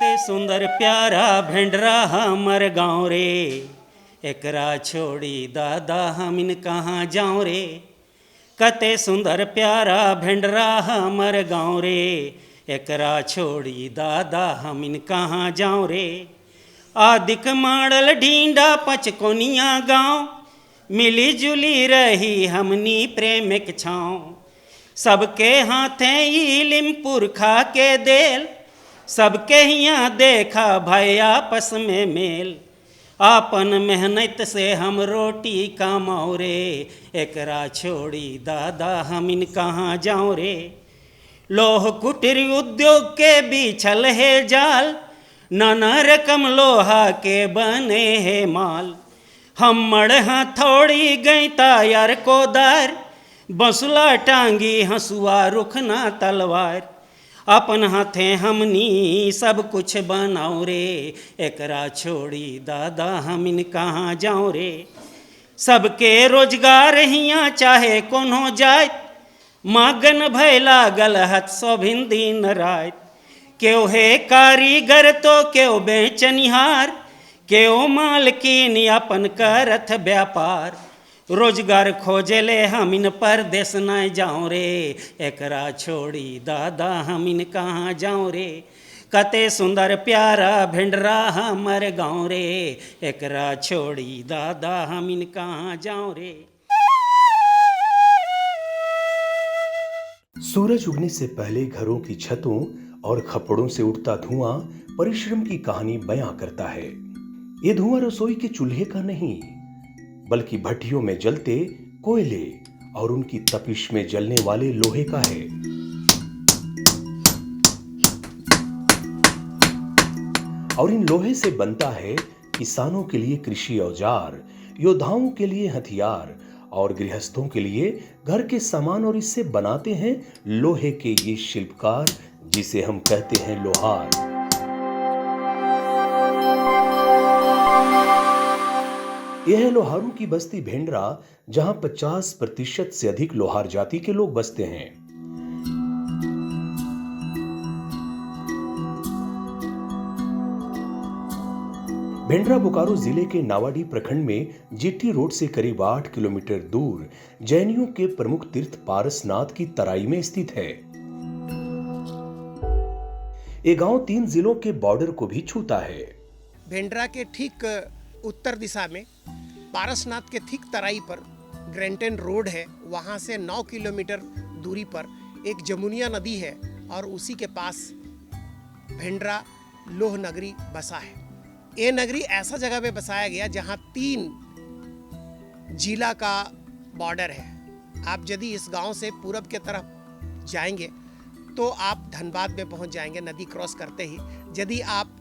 कते सुंदर प्यारा भेंडरा हमर गाँव रे, एकरा छोड़ी दादा हमिन कहाँ जाऊँ रे। कते सुंदर प्यारा भेंडरा हमर गाँव रे, एकरा छोड़ी दादा हमिन कहाँ जाऊँ रे। आदिक माड़ल ढींडा पचकोनिया गाँव, मिली जुली रही हमनी प्रेमिक छाँव। सबके हाथे इलिम पुरखा के देल, सबके हियाँ देखा भाई आपस में मेल। आपन मेहनत से हम रोटी कमाओ रे, एकरा छोड़ी दादा हमिन कहाँ जाऊँ रे। लोह कुटीर उद्योग के बिछल है जाल, नाना रकम लोहा के बने है माल। हमड़ हथौड़ी गैता यार कोदार, बसुला टांगी हंसुआ रुखना तलवार। अपन हाथे हमनी सब कुछ बनाओ रे, एकरा छोड़ी दादा हमिन कहाँ जाऊँ रे। सबके रोजगार हियाँ चाहे कोनो जात, मगन भैला गलहत सोभिन दिन रात। क्यों है कारीगर तो क्यों बेचनिहार, क्यों मालकिन अपन करत व्यापार। रोजगार खोजले हमिन परदेस न जाऊँ रे, एकरा छोड़ी दादा हमिन कहाँ जाऊँ रे। कते सुंदर प्यारा भेंडरा हमर गाँव रे, एकरा छोड़ी दादा हमिन कहाँ जाऊँ रे। सूरज उगने से पहले घरों की छतों और खपड़ों से उठता धुआं परिश्रम की कहानी बयां करता है। ये धुआं रसोई के चूल्हे का नहीं, बल्कि भट्टियों में जलते कोयले और उनकी तपिश में जलने वाले लोहे का है। और इन लोहे से बनता है किसानों के लिए कृषि औजार, योद्धाओं के लिए हथियार और गृहस्थों के लिए घर के सामान। और इससे बनाते हैं लोहे के ये शिल्पकार, जिसे हम कहते हैं लोहार। यह है लोहारों की बस्ती भेंडरा, जहां 50% से अधिक लोहार जाति के लोग बसते हैं। भेंडरा बोकारो जिले के नावाडी प्रखंड में जीटी रोड से करीब 8 किलोमीटर दूर जैनियों के प्रमुख तीर्थ पारसनाथ की तराई में स्थित है। ये गांव 3 जिलों के बॉर्डर को भी छूता है। भेंडरा के ठीक उत्तर दिशा में पारसनाथ के ठीक तराई पर ग्रेंटन रोड है। वहाँ से 9 किलोमीटर दूरी पर एक जमुनिया नदी है और उसी के पास भेंडरा लोह नगरी बसा है। ये नगरी ऐसा जगह पे बसाया गया जहाँ 3 जिला का बॉर्डर है। आप यदि इस गांव से पूरब के तरफ जाएंगे तो आप धनबाद में पहुंच जाएंगे नदी क्रॉस करते ही। यदि आप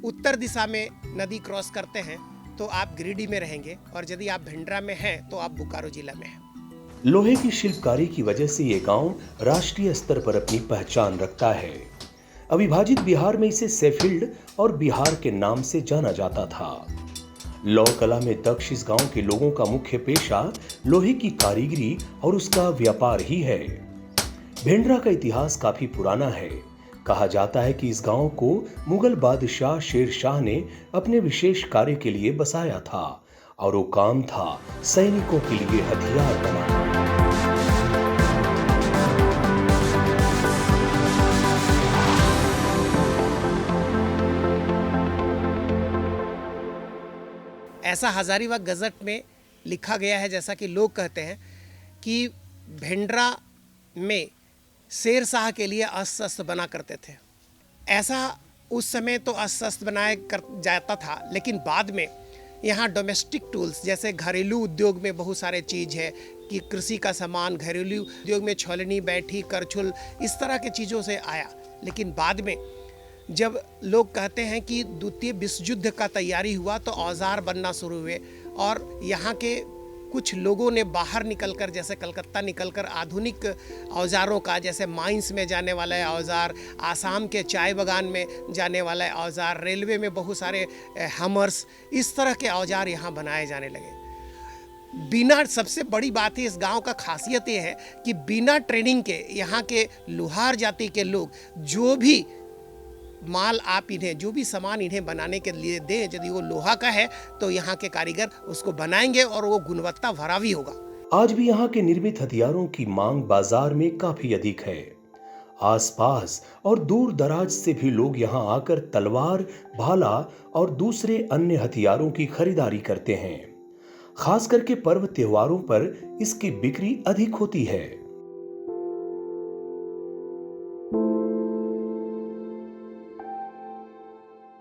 उत्तर दिशा में नदी क्रॉस करते हैं तो आप गिरिडीह में रहेंगे, और यदि आप भेंडरा में हैं तो आप बोकारो जिला में हैं। लोहे की शिल्पकारी की वजह से ये गांव राष्ट्रीय स्तर पर अपनी पहचान रखता है। अविभाजित बिहार में इसे सेफील्ड और बिहार के नाम से जाना जाता था। लौह कला में दक्ष इस गांव के लोगों का मुख्य पेशा लोहे की कारीगरी और उसका व्यापार ही है। भेंडरा का इतिहास काफी पुराना है। कहा जाता है कि इस गांव को मुगल बादशाह शेर शाह ने अपने विशेष कार्य के लिए बसाया था, और वो काम था सैनिकों के लिए हथियार बनाना। ऐसा हजारीबाग गजट में लिखा गया है, जैसा कि लोग कहते हैं कि भेंडरा में शेर शाह के लिए अस्त्र शस्त्र बना करते थे। ऐसा उस समय तो अस्त्र शस्त्र बनाया कर जाता था, लेकिन बाद में यहाँ डोमेस्टिक टूल्स जैसे घरेलू उद्योग में बहुत सारे चीज़ है कि कृषि का सामान, घरेलू उद्योग में छोलनी, बैठी, करछुल, इस तरह के चीज़ों से आया। लेकिन बाद में जब लोग कहते हैं कि द्वितीय विश्व युद्ध का तैयारी हुआ तो औजार बनना शुरू हुए, और यहाँ के कुछ लोगों ने बाहर निकलकर, जैसे कलकत्ता निकलकर आधुनिक औजारों का, जैसे माइंस में जाने वाला है औजार, आसाम के चाय बागान में जाने वाला है औजार, रेलवे में बहुत सारे हमर्स, इस तरह के औजार यहाँ बनाए जाने लगे। बिना, सबसे बड़ी बात है इस गांव का खासियत ये है कि बिना ट्रेनिंग के यहाँ के लोहार जाति के लोग जो भी माल आप इन्हें, जो भी सामान इन्हें बनाने के लिए दें, यदि वो लोहा का है तो यहाँ के कारीगर उसको बनाएंगे और वो गुणवत्ता भरा भी होगा। आज भी यहाँ के निर्मित हथियारों की मांग बाजार में काफी अधिक है। आसपास और दूर दराज से भी लोग यहाँ आकर तलवार, भाला और दूसरे अन्य हथियारों की खरीदारी करते हैं। खास करके पर्व त्योहारों पर इसकी बिक्री अधिक होती है।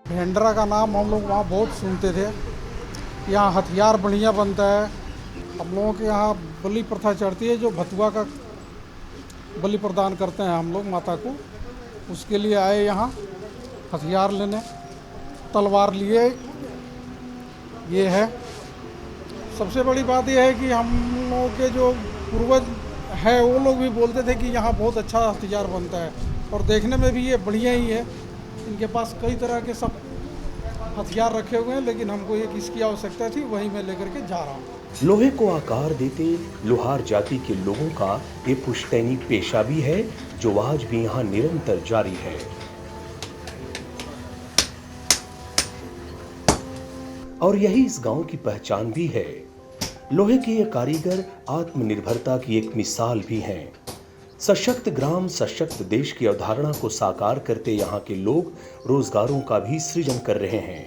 भेंडरा का नाम हम लोग वहाँ बहुत सुनते थे। यहाँ हथियार बढ़िया बनता है। हम लोगों के यहाँ बलि प्रथा चढ़ती है, जो भतुआ का बलि प्रदान करते हैं हम लोग माता को, उसके लिए आए यहाँ हथियार लेने। तलवार लिए, ये है। सबसे बड़ी बात यह है कि हम लोगों के जो पूर्वज है वो लोग भी बोलते थे कि यहाँ बहुत अच्छा हथियार बनता है, और देखने में भी ये बढ़िया ही है। इनके पास कई तरह के सब हथियार रखे हुए हैं, लेकिन हमको एक इसकी आवश्यकता थी, वही मैं लेकर के जा रहा हूँ। लोहे को आकार देते लोहार जाति के लोगों का ये पुश्तैनी पेशा भी है, जो आज भी यहाँ निरंतर जारी है। और यही इस गांव की पहचान भी है। लोहे के ये कारीगर आत्मनिर्भरता की एक मिसाल भी हैं। सशक्त ग्राम सशक्त देश की अवधारणा को साकार करते यहाँ के लोग रोजगारों का भी सृजन कर रहे हैं।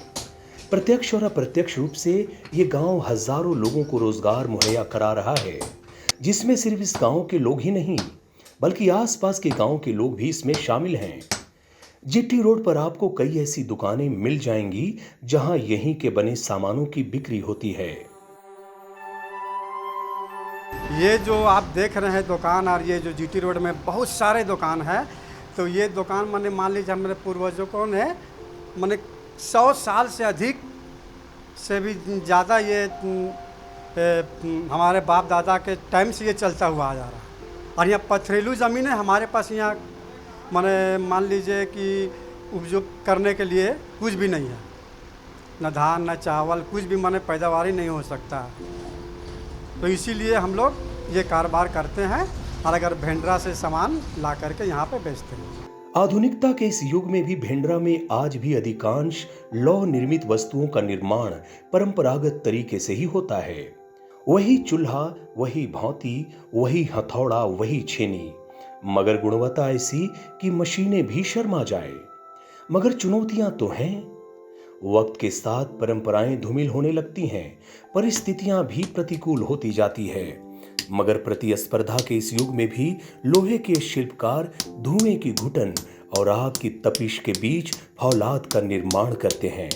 प्रत्यक्ष और अप्रत्यक्ष रूप से ये गांव हजारों लोगों को रोजगार मुहैया करा रहा है, जिसमें सिर्फ इस गांव के लोग ही नहीं बल्कि आसपास के गांव के लोग भी इसमें शामिल हैं। जीटी रोड पर आपको कई ऐसी दुकानें मिल जाएंगी जहां यहीं के बने सामानों की बिक्री होती है। ये जो आप देख रहे हैं दुकान, और ये जो जीटी रोड में बहुत सारे दुकान है, तो ये दुकान मैंने मान लीजिए हमारे पूर्वजों को ने मैंने 100 साल से अधिक से भी ज़्यादा ये हमारे बाप दादा के टाइम से ये चलता हुआ आ जा रहा है। और यहाँ पथरीलू ज़मीन है हमारे पास। यहाँ मैंने मान लीजिए कि उपयोग करने के लिए कुछ भी नहीं है, न धान न चावल, कुछ भी मैंने पैदावार ही नहीं हो सकता। तो इसीलिए हम लोग ये कारोबार करते हैं, और अगर भेंडरा से सामान ला करके यहाँ पे बेचते हैं। आधुनिकता के इस युग में भी भेंडरा में आज भी अधिकांश लौह निर्मित वस्तुओं का निर्माण परंपरागत तरीके से ही होता है। वही चूल्हा, वही भौंती, वही हथौड़ा, वही छेनी, मगर गुणवत्ता ऐसी कि मशीनें भी शर्मा जाए। मगर चुनौतियां तो हैं। वक्त के साथ परंपराएं धूमिल होने लगती हैं, परिस्थितियां भी प्रतिकूल होती जाती है। मगर प्रतिस्पर्धा के इस युग में भी लोहे के शिल्पकार धुएं की घुटन और आग की तपिश के बीच फौलाद का निर्माण करते हैं।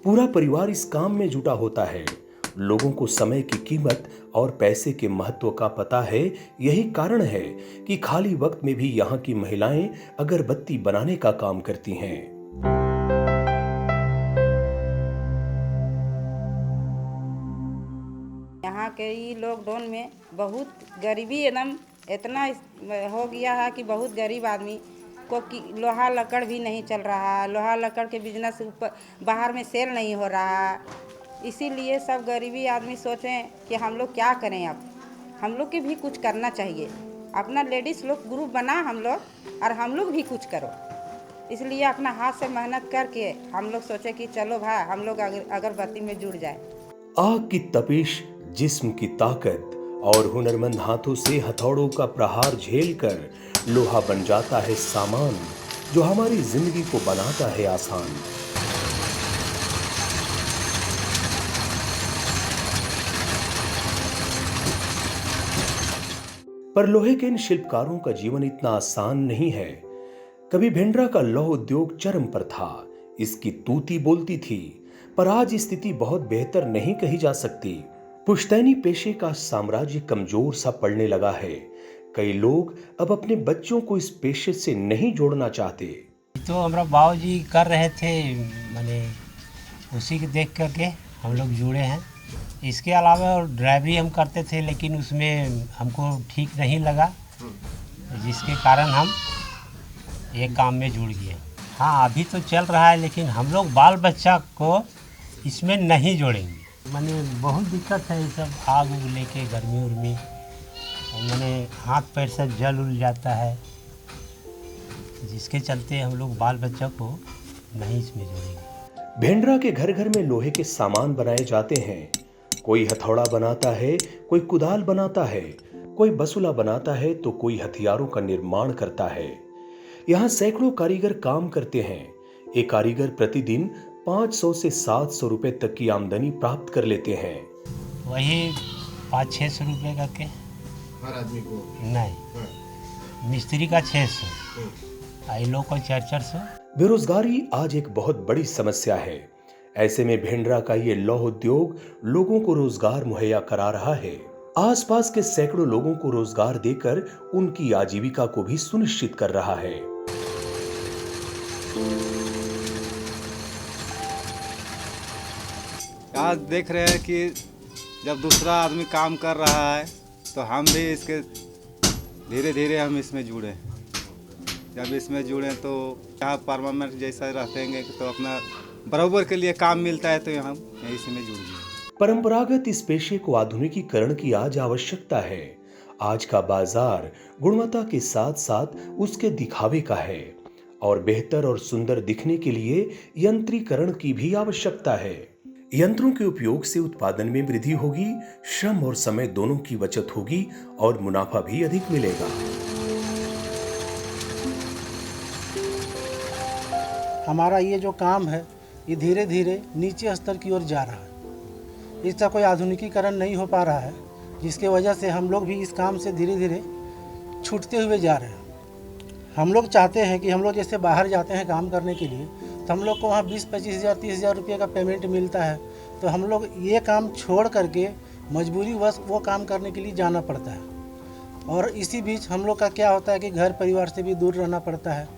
पूरा परिवार इस काम में जुटा होता है। लोगों को समय की कीमत और पैसे के महत्व का पता है। यही कारण है कि खाली वक्त में भी यहाँ की महिलाएं अगरबत्ती बनाने का काम करती हैं। यहाँ के ये लॉकडाउन में बहुत गरीबी एकदम इतना हो गया है कि बहुत गरीब आदमी को लोहा लकड़ भी नहीं चल रहा है। लोहा लकड़ के बिजनेस ऊपर बाहर में सेल नहीं हो रहा है। इसीलिए सब गरीबी आदमी सोचें कि हम लोग क्या करें। अब हम लोग की भी कुछ करना चाहिए। अपना लेडीज़ लोग ग्रुप बना हम लोग, और हम लोग भी कुछ करो। इसलिए अपना हाथ से मेहनत करके हम लोग सोचे कि चलो भाई हम लोग अगरबत्ती में जुड़ जाए। आग की तपिश, जिस्म की ताकत और हुनरमंद हाथों से हथौड़ों का प्रहार झेलकर लोहा बन जाता है सामान, जो हमारी जिंदगी को बनाता है आसान। पर लोहे के इन शिल्पकारों का जीवन इतना आसान नहीं है। कभी भेंडरा का लौह उद्योग चरम पर था, इसकी तूती बोलती थी, पर आज स्थिति बहुत बेहतर नहीं कही जा सकती। पुश्तैनी पेशे का साम्राज्य कमजोर सा पड़ने लगा है। कई लोग अब अपने बच्चों को इस पेशे से नहीं जोड़ना चाहते। तो हमारा बाबूजी कर रहे थे, मैंने उसी के देख करके हम लोग जुड़े हैं। इसके अलावा ड्राइवरी हम करते थे, लेकिन उसमें हमको ठीक नहीं लगा, जिसके कारण हम एक काम में जुड़ गए। हाँ, अभी तो चल रहा है, लेकिन हम लोग बाल बच्चा को इसमें नहीं जोड़ेंगे। मैंने बहुत दिक्कत है ये सब आग उग लेके, गर्मी उर्मी, मैंने हाथ पैर सब जल उल जाता है। जिसके चलते हम लोग बाल बच्चा को नहीं इसमें जोड़ेंगे। भेंडरा के घर घर में लोहे के सामान बनाए जाते हैं। कोई हथौड़ा बनाता है, कोई कुदाल बनाता है, कोई बसुला बनाता है तो कोई हथियारों का निर्माण करता है। यहाँ सैकड़ों कारीगर काम करते हैं। एक कारीगर प्रतिदिन 500 से 700 रुपए तक की आमदनी प्राप्त कर लेते हैं। वही 500-600 रुपये करके हर आदमी को? नहीं, मिस्त्री का 600, आई लोग को 400। बेरोजगारी आज एक बहुत बड़ी समस्या है। ऐसे में भेंडरा का ये लौह उद्योग लोगों को रोजगार मुहैया करा रहा है। आसपास के सैकड़ों लोगों को रोजगार देकर उनकी आजीविका को भी सुनिश्चित कर रहा है। आज देख रहे हैं कि जब दूसरा आदमी काम कर रहा है तो हम भी इसके धीरे धीरे हम इसमें जुड़े। जब इसमें जुड़े तो यहाँ परमानेंट जैसा रहते तो अपना बराबर के लिए काम मिलता है, तो हम इसी में जुड़ गए। परंपरागत इस पेशे को आधुनिकीकरण की आज आवश्यकता है। आज का बाजार गुणवत्ता के साथ साथ उसके दिखावे का है और बेहतर और सुंदर दिखने के लिए यंत्रीकरण की भी आवश्यकता है। यंत्रों के उपयोग से उत्पादन में वृद्धि होगी, श्रम और समय दोनों की बचत होगी और मुनाफा भी अधिक मिलेगा। हमारा ये जो काम है ये धीरे धीरे नीचे स्तर की ओर जा रहा है। इसका कोई आधुनिकीकरण नहीं हो पा रहा है, जिसके वजह से हम लोग भी इस काम से धीरे धीरे छूटते हुए जा रहे हैं। हम लोग चाहते हैं कि हम लोग जैसे बाहर जाते हैं काम करने के लिए तो हम लोग को वहाँ 20-25 हज़ार 30 हज़ार रुपये का पेमेंट मिलता है, तो हम लोग ये काम छोड़ करके मजबूरीवश वो काम करने के लिए जाना पड़ता है। और इसी बीच हम लोग का क्या होता है कि घर परिवार से भी दूर रहना पड़ता है।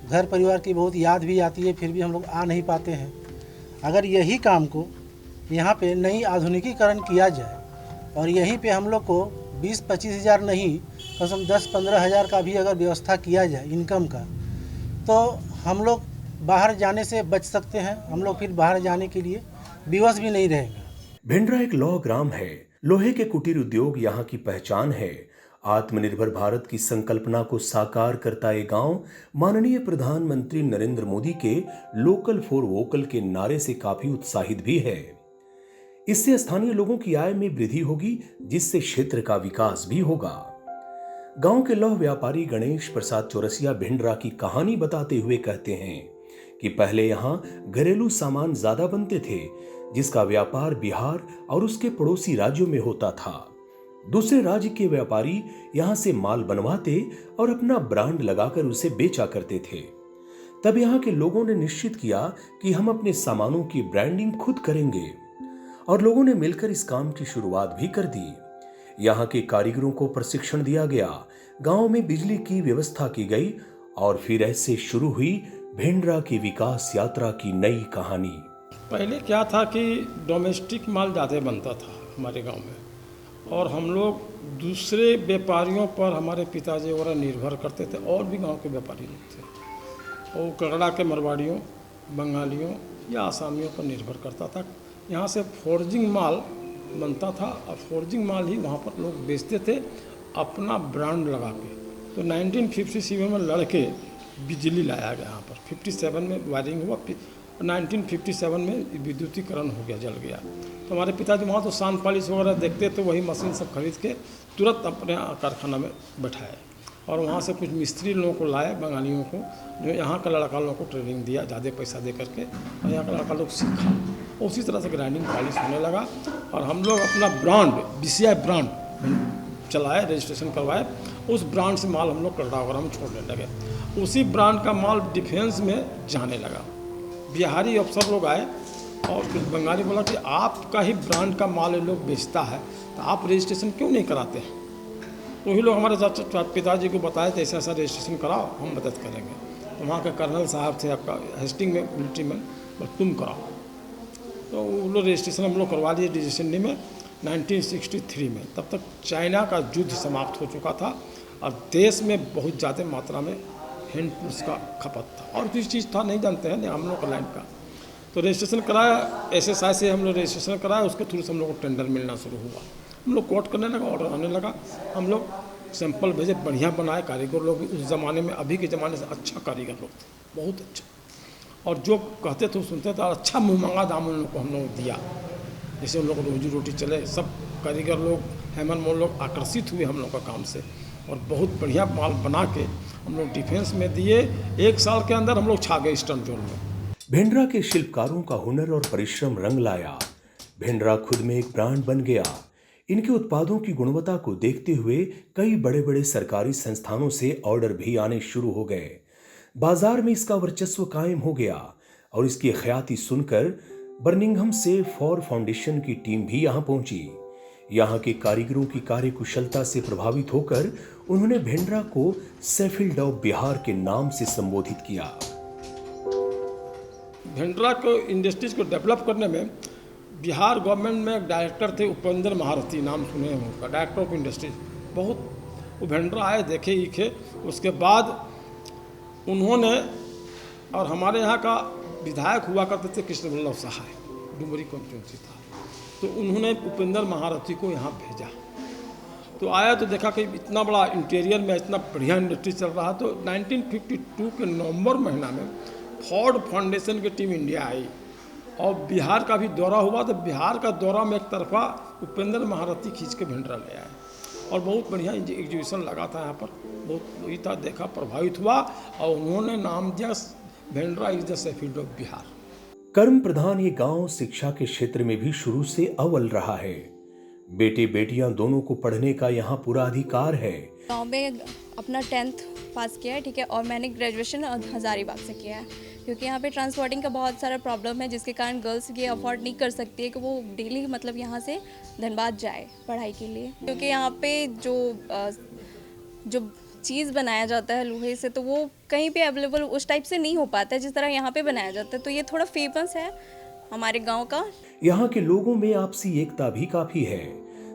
घर परिवार की बहुत याद भी आती है, फिर भी हम लोग आ नहीं पाते हैं। अगर यही काम को यहाँ पे नई आधुनिकीकरण किया जाए और यहीं पे हम लोग को 20-25 हज़ार नहीं, कम से कम 10-15 हज़ार का भी अगर व्यवस्था किया जाए इनकम का, तो हम लोग बाहर जाने से बच सकते हैं। हम लोग फिर बाहर जाने के लिए विवश भी नहीं रहेंगे। भेंडरा एक लौह ग्राम है। लोहे के कुटीर उद्योग यहाँ की पहचान है। आत्मनिर्भर भारत की संकल्पना को साकार करता ये गांव माननीय प्रधानमंत्री नरेंद्र मोदी के लोकल फॉर वोकल के नारे से काफी उत्साहित भी है। इससे स्थानीय लोगों की आय में वृद्धि होगी, जिससे क्षेत्र का विकास भी होगा। गांव के लौह व्यापारी गणेश प्रसाद चौरसिया भेंडरा की कहानी बताते हुए कहते हैं कि पहले यहाँ घरेलू सामान ज्यादा बनते थे, जिसका व्यापार बिहार और उसके पड़ोसी राज्यों में होता था। दूसरे राज्य के व्यापारी यहाँ से माल बनवाते और अपना ब्रांड लगाकर उसे बेचा करते थे। तब यहाँ के लोगों ने निश्चित किया कि हम अपने सामानों की ब्रांडिंग खुद करेंगे और लोगों ने मिलकर इस काम की शुरुआत भी कर दी। यहाँ के कारीगरों को प्रशिक्षण दिया गया, गांव में बिजली की व्यवस्था की गई और फिर ऐसे शुरू हुई भेंडरा की विकास यात्रा की नई कहानी। पहले क्या था कि डोमेस्टिक माल ज़्यादा बनता था हमारे गांव में, और हम लोग दूसरे व्यापारियों पर हमारे पिताजी वगैरह निर्भर करते थे, और भी गांव के व्यापारी लोग थे। वो कगड़ा के मरवाड़ियों, बंगालियों या आसामियों पर निर्भर करता था। यहाँ से फोर्जिंग माल बनता था और फोर्जिंग माल ही वहाँ पर लोग बेचते थे अपना ब्रांड लगा के। तो 1957 में लड़के बिजली लाया गया यहाँ पर, 57 में वायरिंग हुआ, 1957 में विद्युतीकरण हो गया, जल गया। तो हमारे पिताजी वहाँ तो सान पॉलिश वगैरह देखते तो वही मशीन सब खरीद के तुरंत अपने कारखाना में बैठाए, और वहाँ से कुछ मिस्त्री लोगों को लाए, बंगालियों को, जो यहाँ का लड़का लोगों को ट्रेनिंग दिया ज़्यादा पैसा दे करके, और यहाँ का लड़का लोग सीखा। उसी तरह से ग्राइंडिंग पॉलिश होने लगा और हम लोग अपना ब्रांड BCI ब्रांड चलाए, रजिस्ट्रेशन करवाए। उस ब्रांड से माल हम लोग कटरा वगैरह हम छोड़ने लगे। उसी ब्रांड का माल डिफेंस में जाने लगा। बिहारी अफसर लोग आए और कुछ बंगाली बोला कि आपका ही ब्रांड का माल ये लोग बेचता है, तो आप रजिस्ट्रेशन क्यों नहीं कराते हैं? वही लोग हमारे पिताजी को बताए थे ऐसा ऐसा रजिस्ट्रेशन कराओ, हम मदद करेंगे। तो वहाँ के कर्नल साहब थे आपका हेस्टिंग में, मिलिट्री में, तुम कराओ। तो वो लोग रजिस्ट्रेशन हम लोग करवा लिए दिसंबर में 1963 में। तब तक चाइना का युद्ध समाप्त हो चुका था और देश में बहुत ज़्यादा मात्रा में हैंड टूल्स का खपत था, और किसी चीज़ था नहीं जानते हैं हम लोग का लाइन का। तो रजिस्ट्रेशन कराया, SSI से हम लोग रजिस्ट्रेशन कराया, उसके थ्रू से हम लोग को टेंडर मिलना शुरू हुआ। हम लोग कोर्ट करने लगा, ऑर्डर आने लगा। हम लोग सैंपल भेजे, बढ़िया बनाए कारीगर लोग भी उस ज़माने में, अभी के ज़माने से अच्छा कारीगर लोग थे, बहुत अच्छा। और जो कहते थे सुनते थे, और अच्छा मुँह मंगा दाम उन लोग को हम लोग दिया, जैसे उन लोग को रोजी रोटी चले। सब कारीगर लोग, हेमन मोल लोग आकर्षित हुए हम लोग का काम से, और बहुत बढ़िया माल बना के हम लोग डिफेंस में दिए। 1 साल के अंदर हम लोग छा गए ईस्टर्न जोन में। भिंडरा के शिल्पकारों का हुनर और परिश्रम रंग लाया। भिंडरा खुद में एक ब्रांड बन गया। इनके उत्पादों की गुणवत्ता को देखते हुए कई बड़े बड़े सरकारी संस्थानों से ऑर्डर भी आने शुरू हो गए। बाजार में इसका वर्चस्व कायम हो गया और इसकी ख्याति सुनकर बर्मिंघम से फॉर फाउंडेशन की टीम भी यहां पहुंची। यहां के कारीगरों की कार्यकुशलता से प्रभावित होकर उन्होंने भिंडरा को सेफील्ड ऑफ बिहार के नाम से संबोधित किया। भिंडरा को इंडस्ट्रीज को डेवलप करने में बिहार गवर्नमेंट में एक डायरेक्टर थे, उपेंद्र महारथी, नाम सुने हैं उनका, डायरेक्टर ऑफ इंडस्ट्रीज। बहुत वो भिंडरा आए, देखे ईखे। उसके बाद उन्होंने, और हमारे यहाँ का विधायक हुआ करते थे कृष्ण वल्लभ सहाय, डुमरी कॉन्स्टिट्यूंसी था, तो उन्होंने उपेंद्र महारथी को यहाँ भेजा। तो आया तो देखा कि इतना बड़ा इंटीरियर में इतना बढ़िया इंडस्ट्री चल रहा। तो 1952 के नवंबर महीना में फॉर्ड फाउंडेशन की टीम इंडिया आई और बिहार का भी दौरा हुआ। तो बिहार का दौरा में एक तरफा उपेंद्र महारथी खींच के भिंडरा ले आए और बहुत बढ़िया एग्जीबिशन लगा था यहाँ पर। बहुत वही था, देखा, प्रभावित हुआ और उन्होंने नाम दिया Bhindra is the Sheffield of Bihar. कर्म प्रधान ये गांव शिक्षा के क्षेत्र में भी शुरू से अव्वल रहा है। बेटे बेटियां दोनों को पढ़ने का यहाँ पूरा अधिकार है। गांव में अपना 10th पास किया है, ठीक है, और मैंने ग्रेजुएशन हजारीबाग से किया है, क्योंकि यहाँ पे ट्रांसपोर्टिंग का बहुत सारा प्रॉब्लम है, जिसके कारण गर्ल्स ये अफोर्ड नहीं कर सकती है कि वो डेली मतलब यहाँ से धनबाद जाए पढ़ाई के लिए, क्योंकि यहाँ पे जो चीज़ बनाया जाता है लोहे से, तो वो कहीं पे अवेलेबल उस टाइप से नहीं हो पाता है जिस तरह यहाँ पे बनाया जाता है। तो ये थोड़ा फेमस है हमारे गांव का। यहाँ के लोगों में आपसी एकता भी काफी है।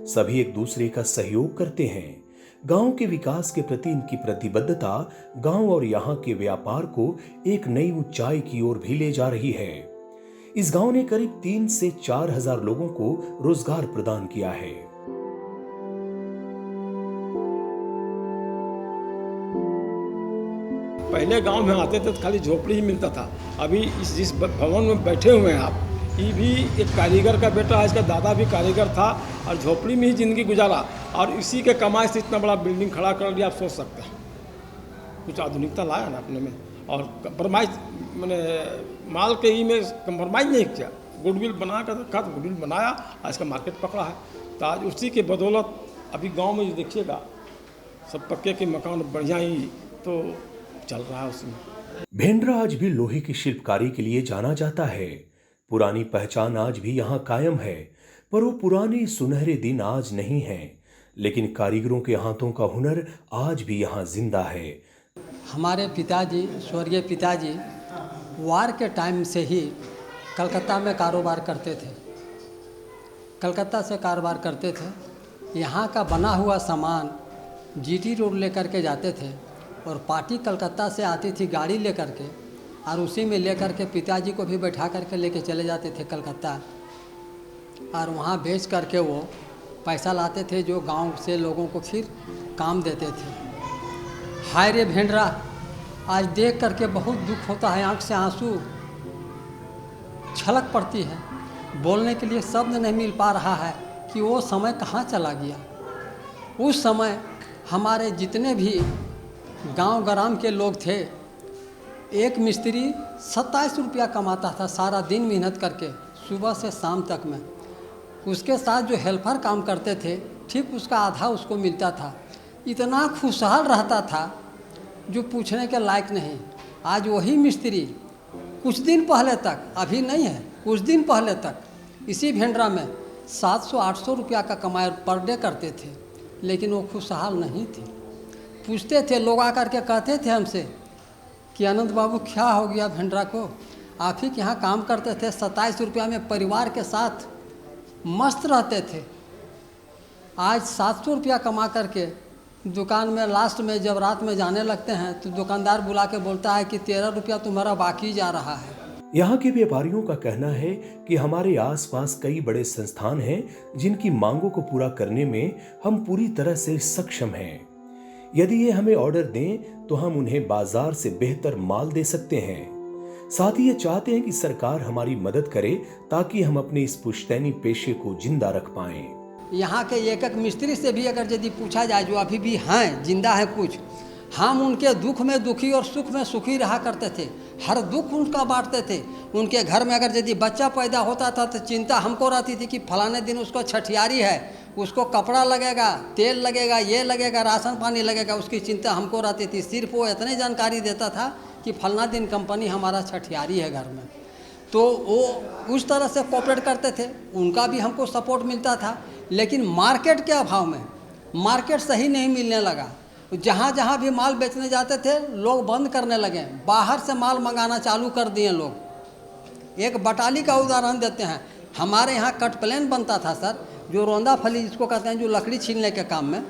सभी एक दूसरे का सहयोग करते हैं। गांव के विकास के प्रति इनकी प्रतिबद्धता गांव और यहाँ के व्यापार को एक नई ऊंचाई की ओर भी ले जा रही है। इस गांव ने करीब 3 से 4 हजार लोगों को रोजगार प्रदान किया है। पहले गांव में आते थे तो खाली झोपड़ी ही मिलता था। अभी जिस भवन में बैठे हुए हैं आप, ये भी एक कारीगर का बेटा है, इसका दादा भी कारीगर था और झोपड़ी में ही ज़िंदगी गुजारा, और इसी के कमाई से इतना बड़ा बिल्डिंग खड़ा कर लिया। आप सोच सकते हैं, कुछ आधुनिकता लाया ना अपने में, और कंप्रोमाइज मैंने माल के ही में कंप्रोमाइज नहीं किया। गुडविल बना कर रखा तो गुडविल बनाया, आज का मार्केट पकड़ा है। तो आज उसी के बदौलत अभी गाँव में जो देखिएगा सब पक्के के मकान बढ़िया ही तो चल रहा है उसमें। भिंडरा आज भी लोहे की शिल्पकारी के लिए जाना जाता है। पुरानी पहचान आज भी यहाँ कायम है, पर वो पुराने सुनहरे दिन आज नहीं हैं, लेकिन कारीगरों के हाथों का हुनर आज भी यहाँ जिंदा है। हमारे पिताजी, स्वर्गीय पिताजी, वार के टाइम से ही कलकत्ता में कारोबार करते थे। कलकत्ता से कारोबार करते थे। यहाँ का बना हुआ सामान जीटी रोड लेकर के जाते थे और पार्टी कलकत्ता से आती थी गाड़ी लेकर के, और उसी में लेकर के पिताजी को भी बैठा करके लेके चले जाते थे कलकत्ता, और वहाँ बेच करके वो पैसा लाते थे जो गांव से लोगों को फिर काम देते थे। हाय रे भिंडरा, आज देख करके बहुत दुख होता है, आंख से आंसू छलक पड़ती है। बोलने के लिए शब्द नहीं मिल पा रहा है कि वो समय कहाँ चला गया। उस समय हमारे जितने भी गांव ग्राम के लोग थे, एक मिस्त्री 27 रुपया कमाता था सारा दिन मेहनत करके, सुबह से शाम तक में। उसके साथ जो हेल्पर काम करते थे, ठीक उसका आधा उसको मिलता था। इतना खुशहाल रहता था जो पूछने के लायक नहीं। आज वही मिस्त्री कुछ दिन पहले तक, अभी नहीं है, कुछ दिन पहले तक इसी भिंडरा में 700-800 रुपया का कमाई पर डे करते थे, लेकिन वो खुशहाल नहीं थे। पूछते थे लोग, आकर के कहते थे हमसे कि आनंद बाबू क्या हो गया भिंडरा को, आप ही के यहाँ काम करते थे, 27 रुपया में परिवार के साथ मस्त रहते थे। आज 700 रुपया कमा करके दुकान में लास्ट में जब रात में जाने लगते हैं तो दुकानदार बुला के बोलता है कि 13 रुपया तुम्हारा बाकी जा रहा है। यहाँ के व्यापारियों का कहना है कि हमारे आसपास कई बड़े संस्थान हैं जिनकी मांगों को पूरा करने में हम पूरी तरह से सक्षम हैं। यदि ये हमें ऑर्डर दें तो हम उन्हें बाजार से बेहतर माल दे सकते हैं। साथ ही ये चाहते हैं कि सरकार हमारी मदद करे ताकि हम अपने इस पुश्तैनी पेशे को जिंदा रख पाएं। यहाँ के एक एक मिस्त्री से भी अगर यदि पूछा जाए, जो अभी भी हैं जिंदा है कुछ, हम उनके दुख में दुखी और सुख में सुखी रहा करते थे। हर दुख उनका बांटते थे। उनके घर में अगर यदि बच्चा पैदा होता था तो चिंता हमको रहती थी कि फलाने दिन उसको छठियारी है, उसको कपड़ा लगेगा, तेल लगेगा, ये लगेगा, राशन पानी लगेगा, उसकी चिंता हमको रहती थी। सिर्फ वो इतनी जानकारी देता था कि फलना दिन कंपनी हमारा छठियारी है घर में, तो वो उस तरह से कोऑपरेट करते थे। उनका भी हमको सपोर्ट मिलता था। लेकिन मार्केट के अभाव में मार्केट सही नहीं मिलने लगा। जहाँ जहाँ भी माल बेचने जाते थे लोग बंद करने लगे, बाहर से माल मंगाना चालू कर दिए लोग। एक बटाली का उदाहरण देते हैं। हमारे यहाँ कट प्लेन बनता था सर, जो रोंदा फली जिसको कहते हैं, जो लकड़ी छीलने के काम में,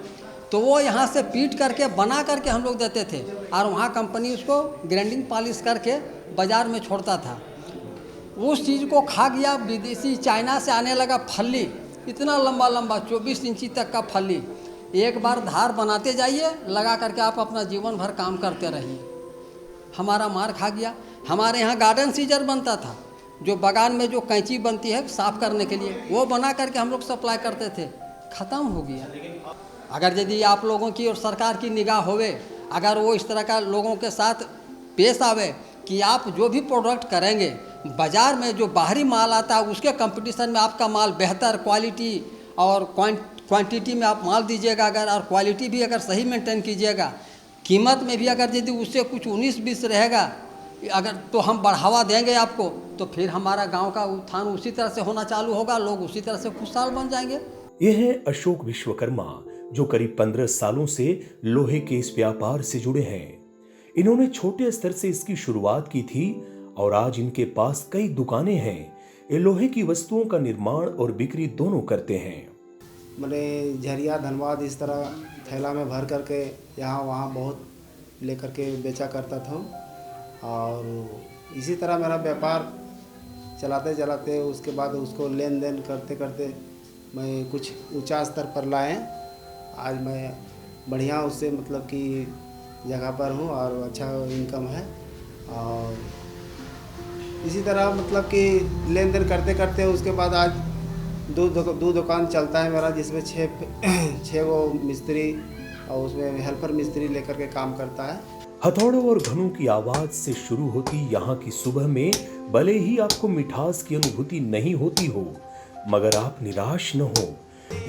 तो वो यहाँ से पीट करके बना करके हम लोग देते थे और वहाँ कंपनी उसको ग्राइंडिंग पॉलिश करके बाज़ार में छोड़ता था। उस चीज़ को खा गया विदेशी, चाइना से आने लगा फली, इतना लंबा लंबा 24 इंची तक का फली। एक बार धार बनाते जाइए, लगा करके आप अपना जीवन भर काम करते रहिए। हमारा मार खा गया। हमारे यहाँ गार्डन सीजर बनता था, जो बागान में जो कैंची बनती है साफ करने के लिए, वो बना करके हम लोग सप्लाई करते थे। ख़त्म हो गया। अगर यदि आप लोगों की और सरकार की निगाह होवे, अगर वो इस तरह का लोगों के साथ पेश आवे कि आप जो भी प्रोडक्ट करेंगे बाज़ार में जो बाहरी माल आता है उसके कंपटीशन में आपका माल बेहतर क्वालिटी और क्वांटिटी में आप माल दीजिएगा, अगर और क्वालिटी भी अगर सही मेंटेन कीजिएगा, कीमत में भी अगर यदि उससे कुछ 19-20 रहेगा अगर, तो हम बढ़ावा देंगे आपको, तो फिर हमारा गांव का उत्थान उसी तरह से होना चालू होगा, लोग उसी तरह से खुशहाल बन जाएंगे। ये है अशोक विश्वकर्मा, जो करीब 15 सालों से लोहे के इस व्यापार से जुड़े हैं। इन्होंने छोटे स्तर से इसकी शुरुआत की थी और आज इनके पास कई दुकानें हैं। ये लोहे की वस्तुओं का निर्माण और बिक्री दोनों करते हैं। मैंने झरिया, धनबाद इस तरह थैला में भर करके यहाँ वहाँ बहुत लेकर के बेचा करता था और इसी तरह मेरा व्यापार चलाते चलाते उसके बाद उसको लेन देन करते करते मैं कुछ ऊंचा स्तर पर लाए। आज मैं बढ़िया उससे मतलब कि जगह पर हूँ और अच्छा इनकम है और इसी तरह मतलब कि लेन देन करते करते उसके बाद आज दो दुकान चलता है मेरा, जिसमें छः वो मिस्त्री और उसमें हेल्पर मिस्त्री लेकर के काम करता है। हथौड़ों और घनों की आवाज से शुरू होती यहाँ की सुबह में भले ही आपको मिठास की अनुभूति नहीं होती हो, मगर आप निराश न हो।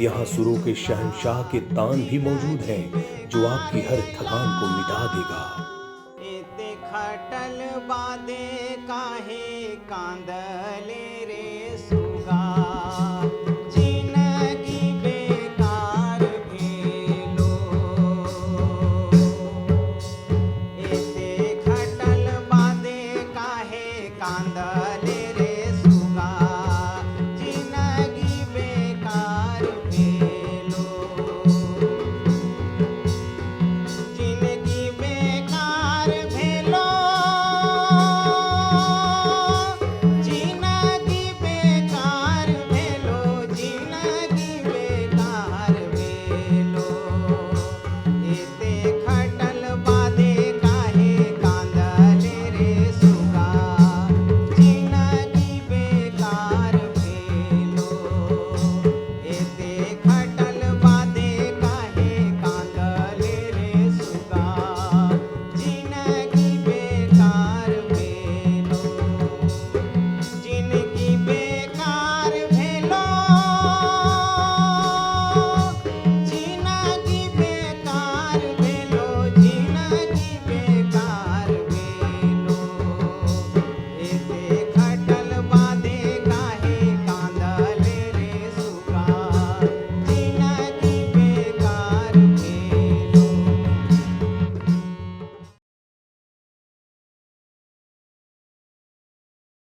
यहाँ सुरों के शहंशाह के तान भी मौजूद हैं, जो आपकी हर थकान को मिटा देगा। खटल बादे काहे कांदले